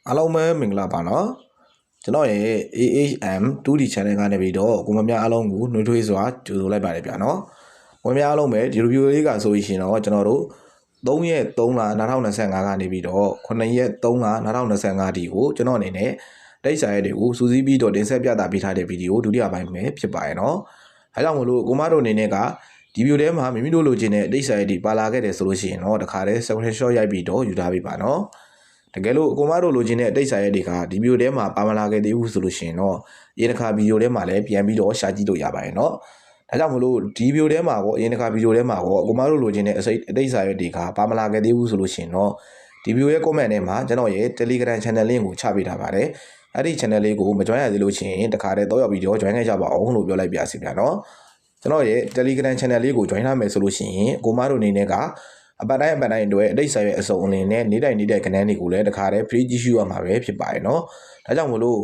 အားလုံးပဲမင်္ဂလာပါနော်ကျွန်တော်ရဲ့ AHM 2D channel ကနေပြီးတော့ကိုမများအားလုံးကိုနှွေးထွေးစွာကြိုဆိုလိုက်ပါတယ်ဗျာနော်ကိုမများအားလုံးပဲဒီ review လေးကဆိုရင်တော့ကျွန်တော်တို့3ရက်3လ2025ကနေပြီးတော့9ရက်3လ2025ဒီကိုကျွန်တော်အနေနဲ့တိတ်စာရဲတွေကိုစူးစီးပြီးတော့တင်ဆက်ပြသပေးထားတဲ့ဗီဒီယိုဒုတိယပိုင်းပဲဖြစ်ပါရဲ့နော်အဲကြောင့်မလို့ကိုမတို့အနေနဲ့ကဒီဗီဒီယိုထဲမှာမိမိတို့လိုချင်တဲ့တိတ်စာရဲတွေပါလာခဲ့တယ်ဆိုလို့ရှိရင်တော့တခါတည်း screenshot ရိုက်ပြီးတော့ယူထားပေးပါနော်တကယ်လို့ကိုမတို့လိုချင်တဲ့အတိတ်စာရဲတွေကဒီဗီဒီယိုထဲမှာပါမလာခဲ့သေးဘူးဆိုလို့ရှိရင်တော့အရင်တစ်ခါဗီဒီယိုထဲမှာလည်းပြန်ပြီးတော့ရှာကြည့်လို့ရပါတယ်เนาะဒါကြောင့်မလို့ဒီဗီဒီယိုထဲမှာပေါ့အရင်တစ်ခါဗီဒီယိုထဲမှာပေါ့ကိုမတို့လိုချင်တဲ့အတိတ်စာရဲတွေကပါမလာခဲ့သေးဘူးဆိုလို့ရှိရင်တော့ဒီဗီဒီယိုရဲ့ comment ထဲမှာကျွန်တော်ရဲ့ Telegram channel link ကိုချပေးထားပါတယ်အဲ့ဒီ channel လေးကိုမ join ရသေးလို့ရှိရင်တခါတည်းတော့ရောက်ပြီးတော့ join ခဲ့ကြပါအောင်လို့ပြောလိုက်ပါစီဗျာเนาะကျွန်တော်ရဲ့ Telegram channel လေးကို join ထားမယ်ဆိုလို့ရှိရင်ကိုမတို့အနေနဲ့ကအပတ်တိုင်းအတွက်အတိတ်စာရဲ့အစုံအလင်နဲ့နေ့တိုင်းခဏန်းတွေကိုလည်းတခါတည်း free ကြည့်ရှုရမှာပဲဖြစ်ပါတယ်เนาะဒါကြောင့်မလို့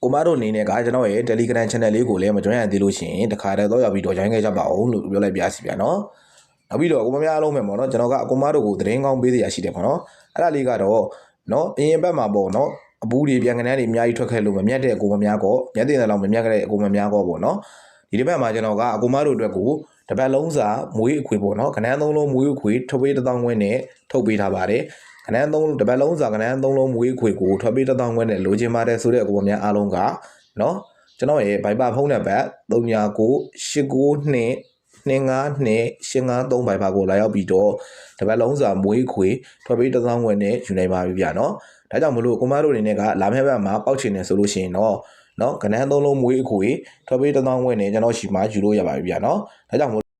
ကိုမတို့အနေနဲ့ကကျွန်တော်ရဲ့ Telegram channel လေးကိုလည်းမ join ရသေးလို့ရှိရင်တခါတည်းတော့ရောက်ပြီးတော့ join ခဲ့ကြပါအောင်လို့ပြောလိုက်ပါစီဗျာเนาะနောက်ပြီးတော့ကိုမများအားလုံးပဲပေါ့เนาะကျွန်တော်ကအကိုမတို့ကိုသတင်းကောင်းပေးရရှိတယ်ပေါ့เนาะအဲ့ဒါလေးကတော့เนาะအရင်ဘက်မှာပေါ့เนาะအပူတွေပြန်ခဏန်းတွေအများကြီးထွက်ခဲ့လို့မမြတ်တဲ့အကိုမများကောမျက်တင်တယ်လောက်မမြတ်ခဲ့တဲ့အကိုမများကောပေါ့เนาะဒီတစ်ပတ်မှာကျွန်တော်ကအကိုမတို့အတွက်ကိုတပတ်လုံးစာမွေးအခွေပေါ့နော်ခဏန်း3လုံးမွေးအခွေထုတ်ပေး1000ခွဲနဲ့ထုတ်ပေးထားပါတယ်ခဏန်း3တပတ်လုံးစာခဏန်း3လုံးမွေးအခွေကိုထုတ်ပေး1000ခွဲနဲ့လိုချင်ပါတယ်ဆိုတဲ့အကူအများအားလုံးကနော်ကျွန်တော်ရဲ့ Viber ဖုန်းနံပါတ်399892 252 853 Viber ကိုလာရောက်ပြီးတော့တပတ်လုံးစာမွေးအခွေထုတ်ပေး1000ခွဲနဲ့ယူနိုင်ပါပြီဗျာနော်ဒါကြောင့်မလို့ကိုမတို့အနေနဲ့ကလာမယ့်ဘက်မှာပေါက်ချင်တယ်ဆိုလို့ရှိရင်တော့နော်ကနန်း3လုံးမွေးအခွေထွက်ပေး1000ခွဲနဲ့ကျွန်တော်ရှိမှယူလို့ရပါပြီဗျာနော်ဒါကြောင့်